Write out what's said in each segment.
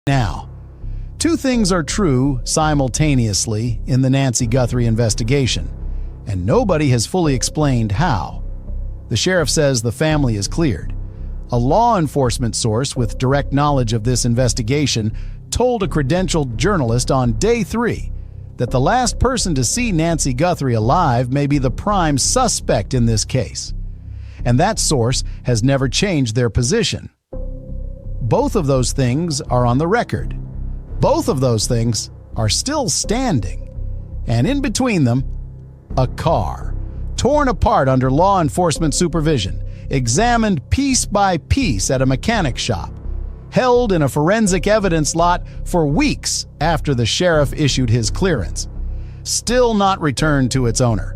Now, two things are true simultaneously in the Nancy Guthrie investigation, and nobody has fully explained how. The sheriff says the family is cleared. A law enforcement source with direct knowledge of this investigation told a credentialed journalist on day 3 that the last person to see Nancy Guthrie alive may be the prime suspect in this case. And that source has never changed their position. Both of those things are on the record. Both of those things are still standing. And in between them, a car, torn apart under law enforcement supervision, examined piece by piece at a mechanic shop, held in a forensic evidence lot for weeks after the sheriff issued his clearance, still not returned to its owner,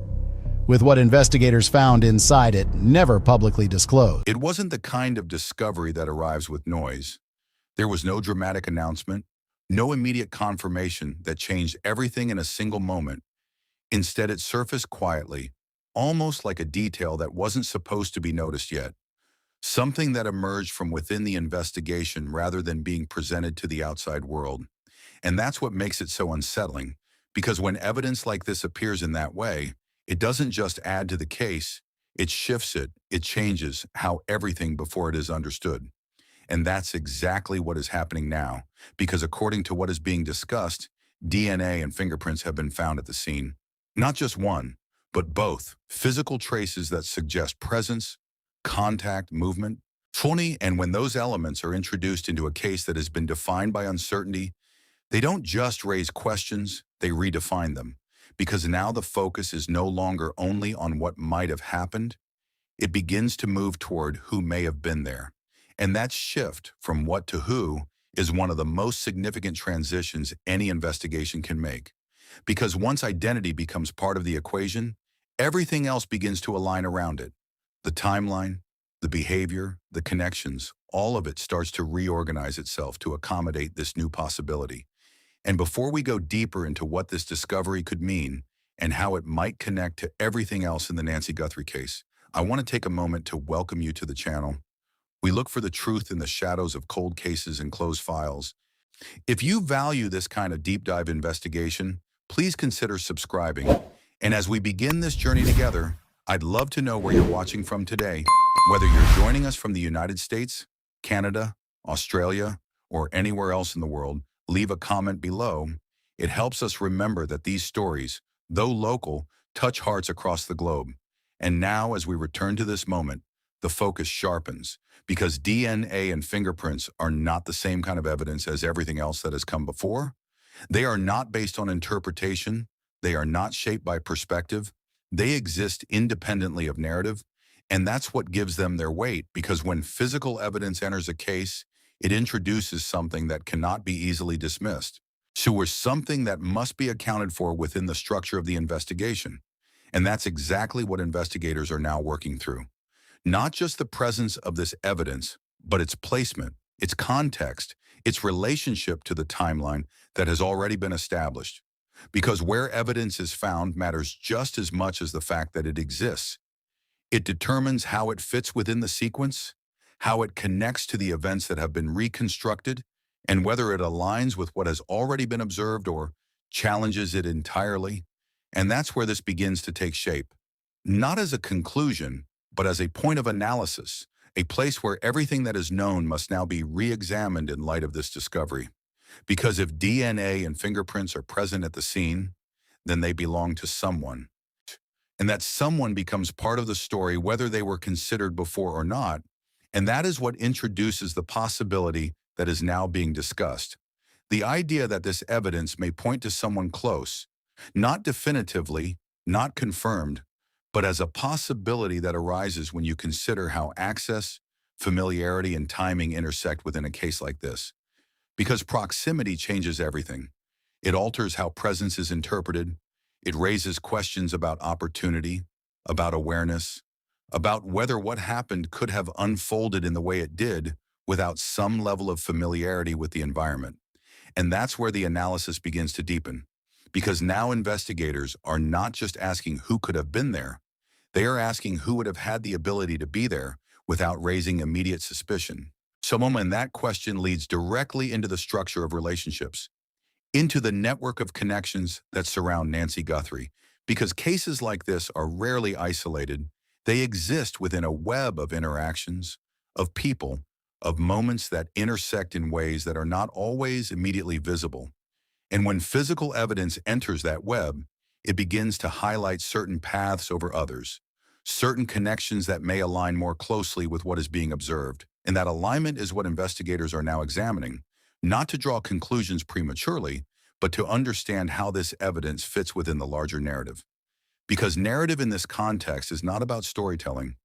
with what investigators found inside it never publicly disclosed. It wasn't the kind of discovery that arrives with noise. There was no dramatic announcement, no immediate confirmation that changed everything in a single moment. Instead, it surfaced quietly, almost like a detail that wasn't supposed to be noticed yet. Something that emerged from within the investigation rather than being presented to the outside world. And that's what makes it so unsettling, because when evidence like this appears in that way, it doesn't just add to the case, it shifts it, it changes how everything before it is understood. And that's exactly what is happening now, because according to what is being discussed, DNA and fingerprints have been found at the scene. Not just one, but both. Physical traces that suggest presence, contact, movement. Funny, and when those elements are introduced into a case that has been defined by uncertainty, they don't just raise questions, they redefine them. Because now the focus is no longer only on what might have happened, it begins to move toward who may have been there. And that shift from what to who is one of the most significant transitions any investigation can make. Because once identity becomes part of the equation, everything else begins to align around it. The timeline, the behavior, the connections, all of it starts to reorganize itself to accommodate this new possibility. And before we go deeper into what this discovery could mean and how it might connect to everything else in the Nancy Guthrie case, I want to take a moment to welcome you to the channel. We look for the truth in the shadows of cold cases and closed files. If you value this kind of deep dive investigation, please consider subscribing. And as we begin this journey together, I'd love to know where you're watching from today, whether you're joining us from the United States, Canada, Australia, or anywhere else in the world. Leave a comment below. It helps us remember that these stories, though local, touch hearts across the globe. And now, as we return to this moment, the focus sharpens, because DNA and fingerprints are not the same kind of evidence as everything else that has come before. They are not based on interpretation. They are not shaped by perspective. They exist independently of narrative. And that's what gives them their weight, because when physical evidence enters a case, it introduces something that cannot be easily dismissed. So we're something that must be accounted for within the structure of the investigation. And that's exactly what investigators are now working through. Not just the presence of this evidence, but its placement, its context, its relationship to the timeline that has already been established. Because where evidence is found matters just as much as the fact that it exists. It determines how it fits within the sequence, how it connects to the events that have been reconstructed, and whether it aligns with what has already been observed or challenges it entirely. And that's where this begins to take shape. Not as a conclusion, but as a point of analysis, a place where everything that is known must now be re-examined in light of this discovery. Because if DNA and fingerprints are present at the scene, then they belong to someone. And that someone becomes part of the story whether they were considered before or not. And that is what introduces the possibility that is now being discussed. The idea that this evidence may point to someone close, not definitively, not confirmed, but as a possibility that arises when you consider how access, familiarity, and timing intersect within a case like this. Because proximity changes everything. It alters how presence is interpreted. It raises questions about opportunity, about awareness, about whether what happened could have unfolded in the way it did without some level of familiarity with the environment. And that's where the analysis begins to deepen, because now investigators are not just asking who could have been there, they are asking who would have had the ability to be there without raising immediate suspicion. And that question leads directly into the structure of relationships, into the network of connections that surround Nancy Guthrie. Because cases like this are rarely isolated, they exist within a web of interactions, of people, of moments that intersect in ways that are not always immediately visible. And when physical evidence enters that web, it begins to highlight certain paths over others, certain connections that may align more closely with what is being observed. And that alignment is what investigators are now examining, not to draw conclusions prematurely, but to understand how this evidence fits within the larger narrative. Because narrative in this context is not about storytelling,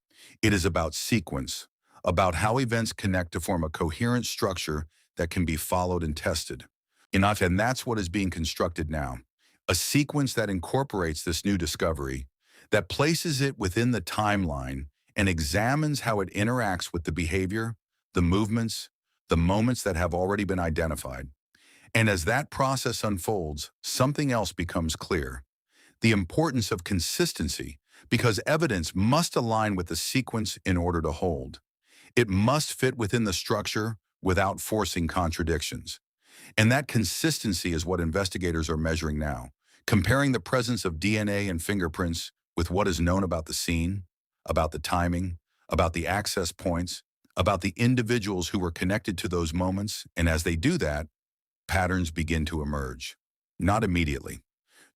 it is about sequence, about how events connect to form a coherent structure that can be followed and tested. And that's what is being constructed now. A sequence that incorporates this new discovery, that places it within the timeline and examines how it interacts with the behavior, the movements, the moments that have already been identified. And as that process unfolds, something else becomes clear. The importance of consistency, because evidence must align with the sequence in order to hold. It must fit within the structure without forcing contradictions. And that consistency is what investigators are measuring now, comparing the presence of DNA and fingerprints with what is known about the scene, about the timing, about the access points, about the individuals who were connected to those moments. And as they do that, patterns begin to emerge. Not immediately,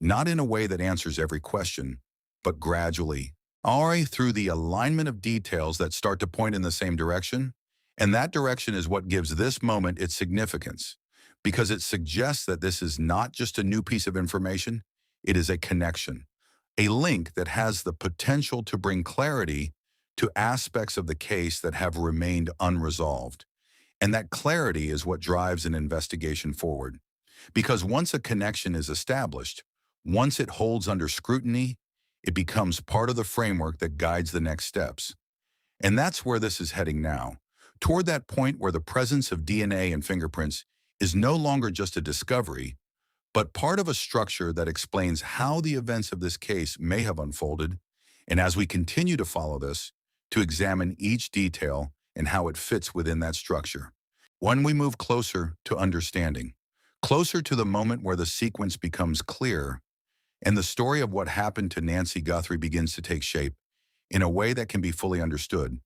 not in a way that answers every question, but gradually, through the alignment of details that start to point in the same direction. And that direction is what gives this moment its significance, because it suggests that this is not just a new piece of information, it is a connection, a link that has the potential to bring clarity to aspects of the case that have remained unresolved. And that clarity is what drives an investigation forward. Because once a connection is established, once it holds under scrutiny, it becomes part of the framework that guides the next steps. And that's where this is heading now, toward that point where the presence of DNA and fingerprints is no longer just a discovery, but part of a structure that explains how the events of this case may have unfolded. And as we continue to follow this, to examine each detail and how it fits within that structure, when we move closer to understanding, closer to the moment where the sequence becomes clear and the story of what happened to Nancy Guthrie begins to take shape in a way that can be fully understood.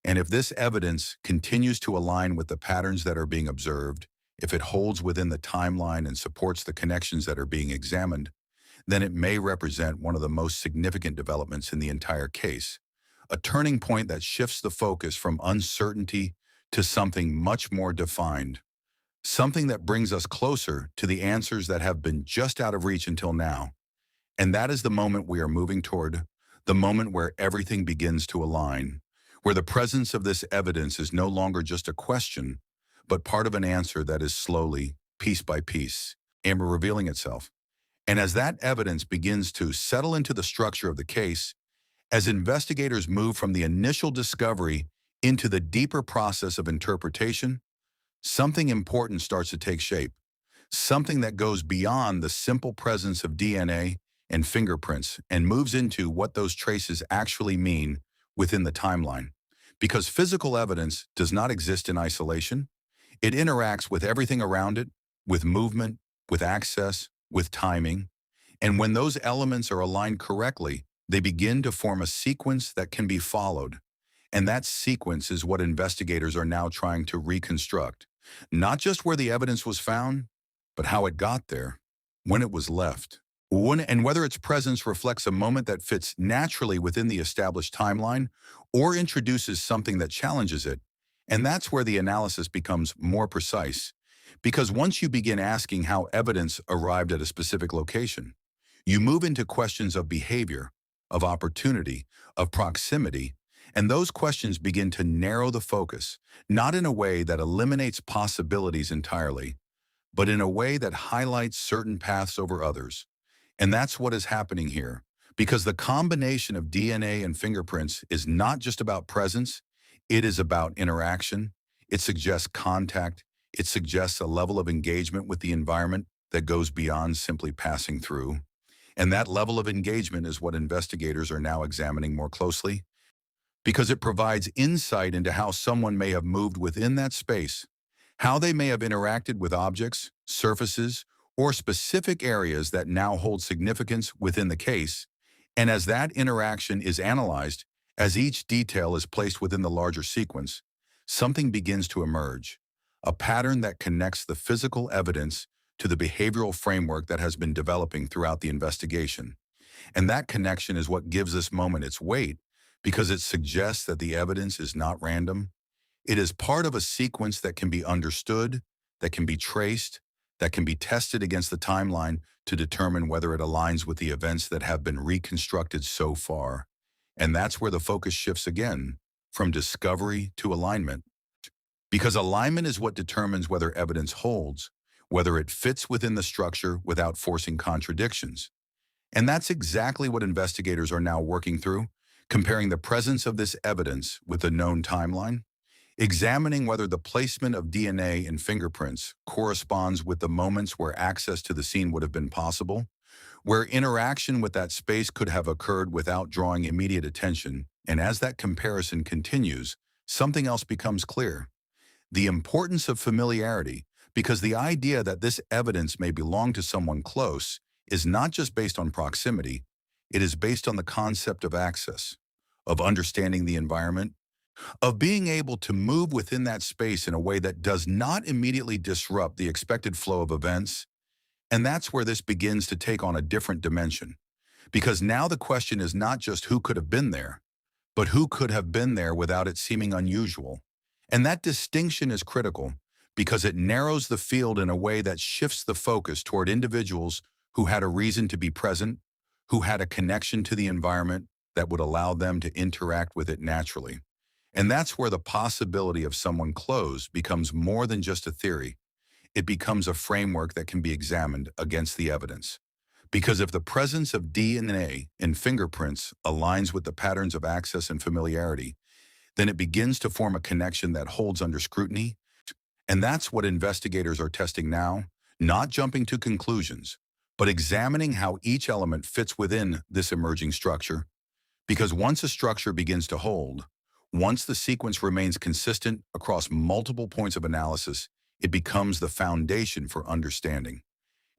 And if this evidence continues to align with the patterns that are being observed, if it holds within the timeline and supports the connections that are being examined, then it may represent one of the most significant developments in the entire case, a turning point that shifts the focus from uncertainty to something much more defined, something that brings us closer to the answers that have been just out of reach until now. And that is the moment we are moving toward, the moment where everything begins to align, where the presence of this evidence is no longer just a question, but part of an answer that is slowly, piece by piece, revealing itself. And as that evidence begins to settle into the structure of the case, as investigators move from the initial discovery into the deeper process of interpretation, something important starts to take shape, something that goes beyond the simple presence of DNA and fingerprints and moves into what those traces actually mean within the timeline. Because physical evidence does not exist in isolation. It interacts with everything around it, with movement, with access, with timing. And when those elements are aligned correctly, they begin to form a sequence that can be followed. And that sequence is what investigators are now trying to reconstruct. Not just where the evidence was found, but how it got there, when it was left, and whether its presence reflects a moment that fits naturally within the established timeline or introduces something that challenges it. And that's where the analysis becomes more precise. Because once you begin asking how evidence arrived at a specific location, you move into questions of behavior, of opportunity, of proximity, and those questions begin to narrow the focus, not in a way that eliminates possibilities entirely, but in a way that highlights certain paths over others. And that's what is happening here, because the combination of DNA and fingerprints is not just about presence, it is about interaction. It suggests contact. It suggests a level of engagement with the environment that goes beyond simply passing through. And that level of engagement is what investigators are now examining more closely. because it provides insight into how someone may have moved within that space, how they may have interacted with objects, surfaces, or specific areas that now hold significance within the case. And as that interaction is analyzed, as each detail is placed within the larger sequence, something begins to emerge, a pattern that connects the physical evidence to the behavioral framework that has been developing throughout the investigation. And that connection is what gives this moment its weight, because it suggests that the evidence is not random. It is part of a sequence that can be understood, that can be traced, that can be tested against the timeline to determine whether it aligns with the events that have been reconstructed so far. And that's where the focus shifts again, from discovery to alignment. Because alignment is what determines whether evidence holds, whether it fits within the structure without forcing contradictions. And that's exactly what investigators are now working through, comparing the presence of this evidence with the known timeline, examining whether the placement of DNA and fingerprints corresponds with the moments where access to the scene would have been possible, where interaction with that space could have occurred without drawing immediate attention. And as that comparison continues, something else becomes clear: the importance of familiarity, because the idea that this evidence may belong to someone close is not just based on proximity, it is based on the concept of access, of understanding the environment, of being able to move within that space in a way that does not immediately disrupt the expected flow of events. And that's where this begins to take on a different dimension, because now the question is not just who could have been there, but who could have been there without it seeming unusual. And that distinction is critical because it narrows the field in a way that shifts the focus toward individuals who had a reason to be present, who had a connection to the environment that would allow them to interact with it naturally. And that's where the possibility of someone close becomes more than just a theory. It becomes a framework that can be examined against the evidence. Because if the presence of DNA and fingerprints aligns with the patterns of access and familiarity, then it begins to form a connection that holds under scrutiny. And that's what investigators are testing now, not jumping to conclusions, but examining how each element fits within this emerging structure. Because once a structure begins to hold, once the sequence remains consistent across multiple points of analysis, it becomes the foundation for understanding.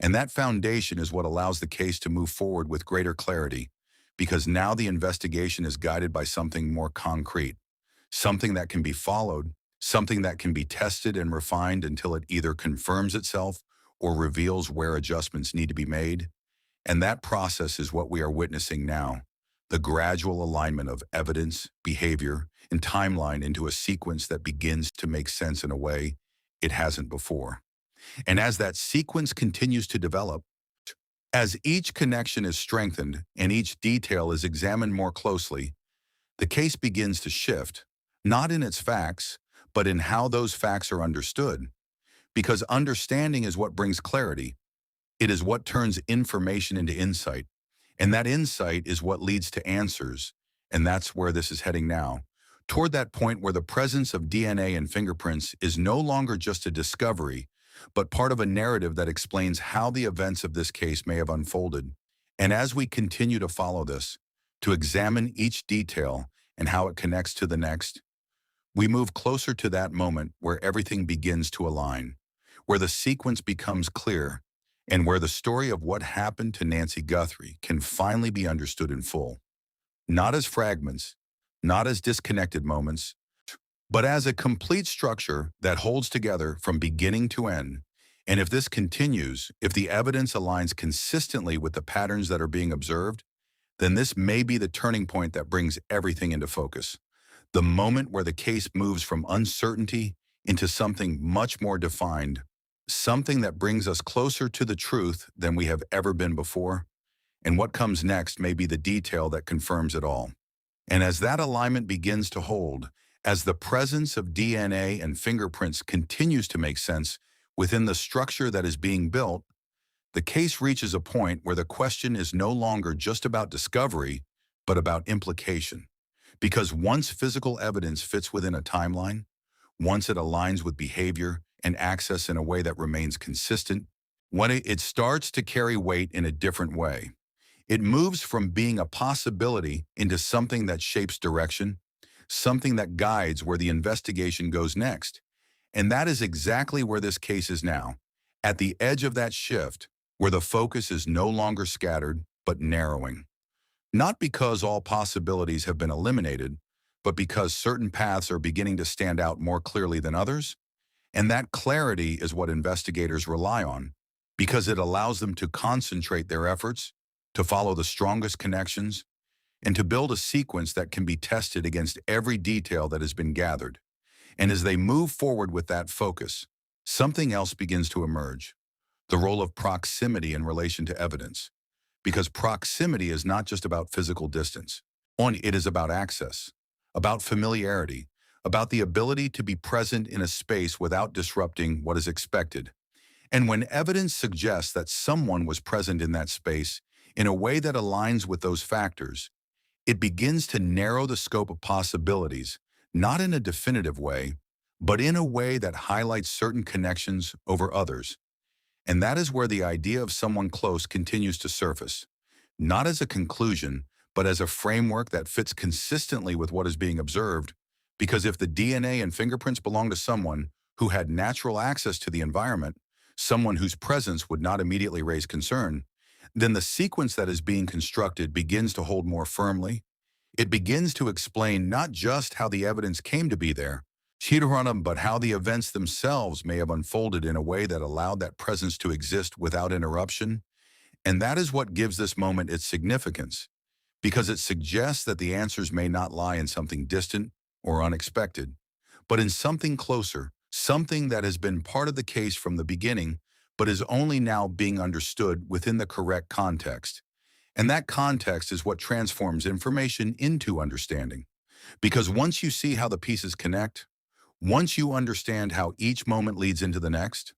And that foundation is what allows the case to move forward with greater clarity, because now the investigation is guided by something more concrete, something that can be followed, something that can be tested and refined until it either confirms itself or reveals where adjustments need to be made. And that process is what we are witnessing now, the gradual alignment of evidence, behavior, and timeline into a sequence that begins to make sense in a way it hasn't before. And as that sequence continues to develop, as each connection is strengthened and each detail is examined more closely, the case begins to shift, not in its facts, but in how those facts are understood. Because understanding is what brings clarity. It is what turns information into insight. And that insight is what leads to answers. And that's where this is heading now, toward that point where the presence of DNA and fingerprints is no longer just a discovery, but part of a narrative that explains how the events of this case may have unfolded. And as we continue to follow this, to examine each detail and how it connects to the next, we move closer to that moment where everything begins to align, where the sequence becomes clear, and where the story of what happened to Nancy Guthrie can finally be understood in full. Not as fragments, not as disconnected moments, but as a complete structure that holds together from beginning to end. And if this continues, if the evidence aligns consistently with the patterns that are being observed, then this may be the turning point that brings everything into focus. The moment where the case moves from uncertainty into something much more defined, something that brings us closer to the truth than we have ever been before. And what comes next may be the detail that confirms it all. And as that alignment begins to hold, as the presence of DNA and fingerprints continues to make sense within the structure that is being built, the case reaches a point where the question is no longer just about discovery, but about implication. Because once physical evidence fits within a timeline, once it aligns with behavior and access in a way that remains consistent, when it starts to carry weight in a different way. It moves from being a possibility into something that shapes direction, something that guides where the investigation goes next. And that is exactly where this case is now, at the edge of that shift, where the focus is no longer scattered, but narrowing. Not because all possibilities have been eliminated, but because certain paths are beginning to stand out more clearly than others. And that clarity is what investigators rely on, because it allows them to concentrate their efforts, to follow the strongest connections, and to build a sequence that can be tested against every detail that has been gathered. And as they move forward with that focus, something else begins to emerge: the role of proximity in relation to evidence. Because proximity is not just about physical distance. It is about access, about familiarity, about the ability to be present in a space without disrupting what is expected. And when evidence suggests that someone was present in that space in a way that aligns with those factors, it begins to narrow the scope of possibilities, not in a definitive way, but in a way that highlights certain connections over others. And that is where the idea of someone close continues to surface, not as a conclusion, but as a framework that fits consistently with what is being observed. Because if the DNA and fingerprints belong to someone who had natural access to the environment, someone whose presence would not immediately raise concern, then the sequence that is being constructed begins to hold more firmly. It begins to explain not just how the evidence came to be there, but how the events themselves may have unfolded in a way that allowed that presence to exist without interruption. And that is what gives this moment its significance, because it suggests that the answers may not lie in something distant or unexpected, but in something closer, something that has been part of the case from the beginning, but is only now being understood within the correct context. And that context is what transforms information into understanding. Because once you see how the pieces connect, once you understand how each moment leads into the next,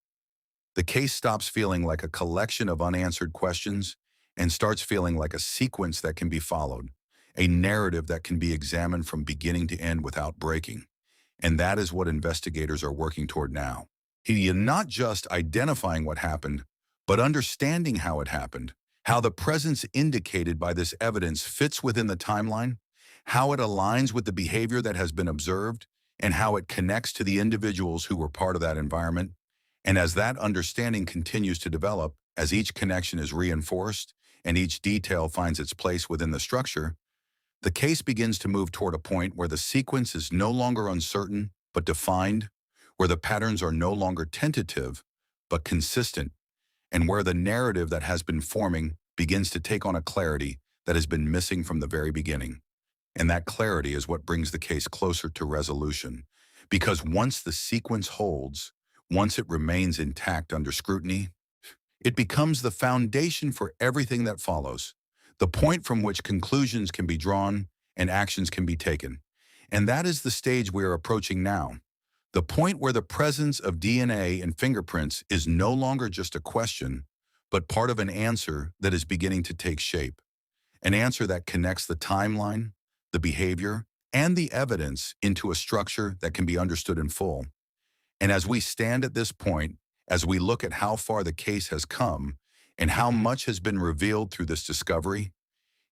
the case stops feeling like a collection of unanswered questions and starts feeling like a sequence that can be followed, a narrative that can be examined from beginning to end without breaking. And that is what investigators are working toward now. Not just identifying what happened, but understanding how it happened, how the presence indicated by this evidence fits within the timeline, how it aligns with the behavior that has been observed, and how it connects to the individuals who were part of that environment. And as that understanding continues to develop, as each connection is reinforced and each detail finds its place within the structure, the case begins to move toward a point where the sequence is no longer uncertain, but defined, where the patterns are no longer tentative, but consistent, and where the narrative that has been forming begins to take on a clarity that has been missing from the very beginning. And that clarity is what brings the case closer to resolution. Because once the sequence holds, once it remains intact under scrutiny, it becomes the foundation for everything that follows, the point from which conclusions can be drawn and actions can be taken. And that is the stage we are approaching now, the point where the presence of DNA and fingerprints is no longer just a question, but part of an answer that is beginning to take shape, an answer that connects the timeline, the behavior, and the evidence into a structure that can be understood in full. And as we stand at this point, as we look at how far the case has come and how much has been revealed through this discovery,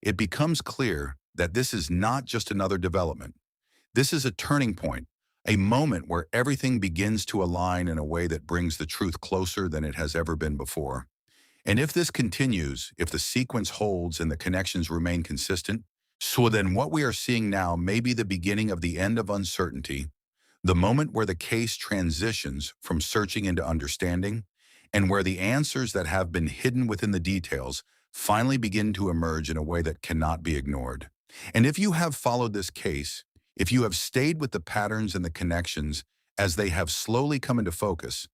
it becomes clear that this is not just another development. This is a turning point, a moment where everything begins to align in a way that brings the truth closer than it has ever been before. And if this continues, if the sequence holds and the connections remain consistent, so then what we are seeing now may be the beginning of the end of uncertainty, the moment where the case transitions from searching into understanding, and where the answers that have been hidden within the details finally begin to emerge in a way that cannot be ignored. And if you have followed this case, if you have stayed with the patterns and the connections as they have slowly come into focus,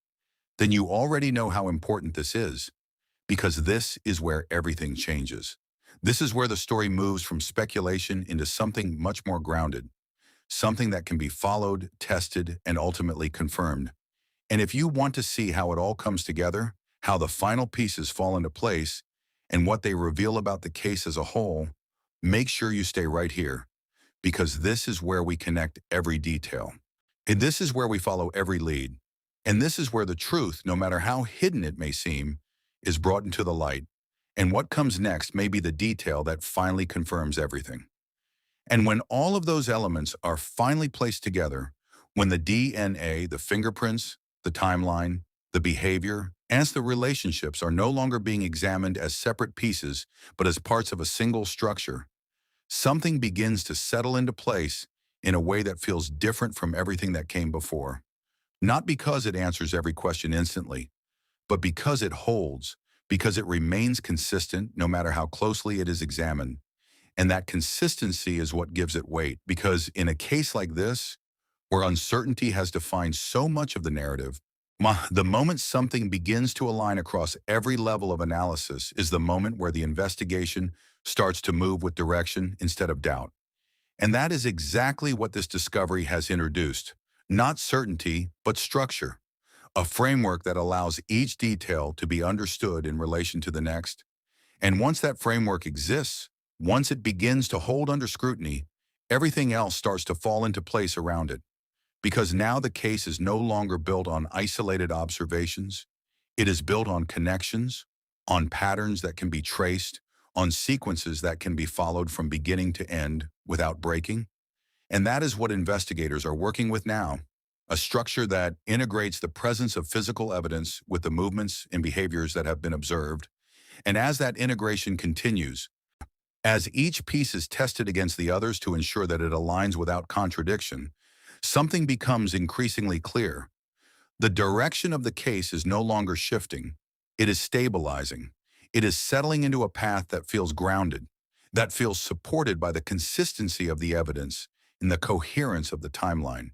then you already know how important this is, because this is where everything changes. This is where the story moves from speculation into something much more grounded, something that can be followed, tested, and ultimately confirmed. And if you want to see how it all comes together, how the final pieces fall into place, and what they reveal about the case as a whole, make sure you stay right here, because this is where we connect every detail. And this is where we follow every lead. And this is where the truth, no matter how hidden it may seem, is brought into the light. And what comes next may be the detail that finally confirms everything. And when all of those elements are finally placed together, when the DNA, the fingerprints, the timeline, the behavior, and the relationships are no longer being examined as separate pieces, but as parts of a single structure, something begins to settle into place in a way that feels different from everything that came before. Not because it answers every question instantly, but because it holds, because it remains consistent no matter how closely it is examined. And that consistency is what gives it weight, because in a case like this, where uncertainty has defined so much of the narrative, the moment something begins to align across every level of analysis is the moment where the investigation starts to move with direction instead of doubt. And that is exactly what this discovery has introduced. Not certainty, but structure. A framework that allows each detail to be understood in relation to the next. And once that framework exists, once it begins to hold under scrutiny, everything else starts to fall into place around it. Because now the case is no longer built on isolated observations. It is built on connections, on patterns that can be traced, on sequences that can be followed from beginning to end without breaking. And that is what investigators are working with now, a structure that integrates the presence of physical evidence with the movements and behaviors that have been observed. And as that integration continues, as each piece is tested against the others to ensure that it aligns without contradiction, something becomes increasingly clear. The direction of the case is no longer shifting. It is stabilizing. It is settling into a path that feels grounded, that feels supported by the consistency of the evidence and the coherence of the timeline.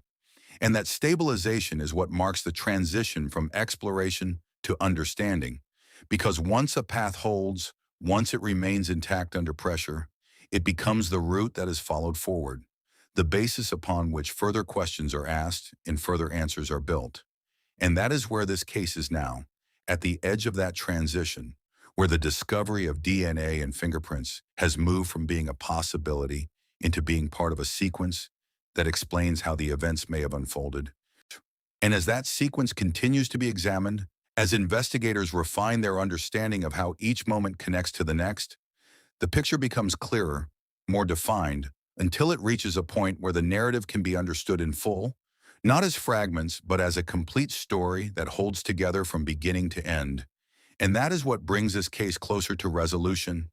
And that stabilization is what marks the transition from exploration to understanding. Because once a path holds, once it remains intact under pressure, it becomes the route that is followed forward, the basis upon which further questions are asked and further answers are built. And that is where this case is now, at the edge of that transition, where the discovery of DNA and fingerprints has moved from being a possibility into being part of a sequence that explains how the events may have unfolded. And as that sequence continues to be examined, as investigators refine their understanding of how each moment connects to the next, the picture becomes clearer, more defined, until it reaches a point where the narrative can be understood in full, not as fragments, but as a complete story that holds together from beginning to end. And that is what brings this case closer to resolution,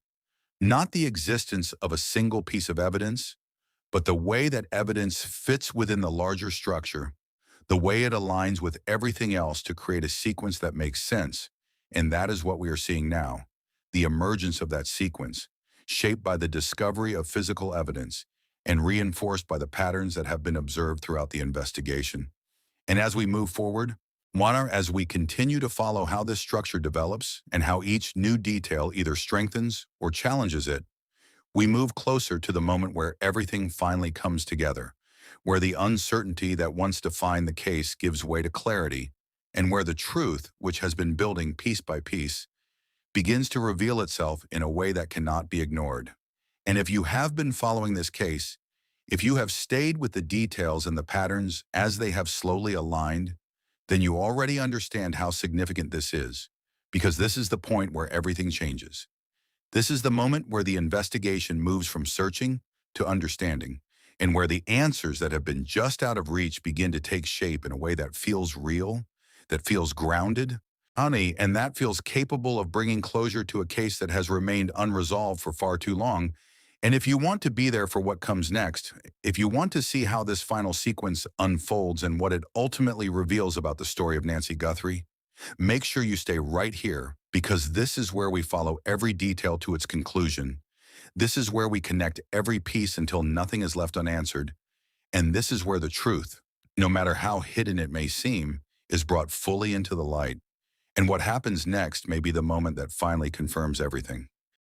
not the existence of a single piece of evidence, but the way that evidence fits within the larger structure, the way it aligns with everything else to create a sequence that makes sense. And that is what we are seeing now, the emergence of that sequence, shaped by the discovery of physical evidence and reinforced by the patterns that have been observed throughout the investigation. And as we move forward, as we continue to follow how this structure develops and how each new detail either strengthens or challenges it, we move closer to the moment where everything finally comes together, where the uncertainty that once defined the case gives way to clarity, and where the truth, which has been building piece by piece, begins to reveal itself in a way that cannot be ignored. And if you have been following this case, if you have stayed with the details and the patterns as they have slowly aligned, then you already understand how significant this is, because this is the point where everything changes. This is the moment where the investigation moves from searching to understanding, and where the answers that have been just out of reach begin to take shape in a way that feels real, that feels grounded, and that feels capable of bringing closure to a case that has remained unresolved for far too long. And if you want to be there for what comes next, if you want to see how this final sequence unfolds and what it ultimately reveals about the story of Nancy Guthrie, make sure you stay right here, because this is where we follow every detail to its conclusion. This is where we connect every piece until nothing is left unanswered. And this is where the truth, no matter how hidden it may seem, is brought fully into the light. And what happens next may be the moment that finally confirms everything.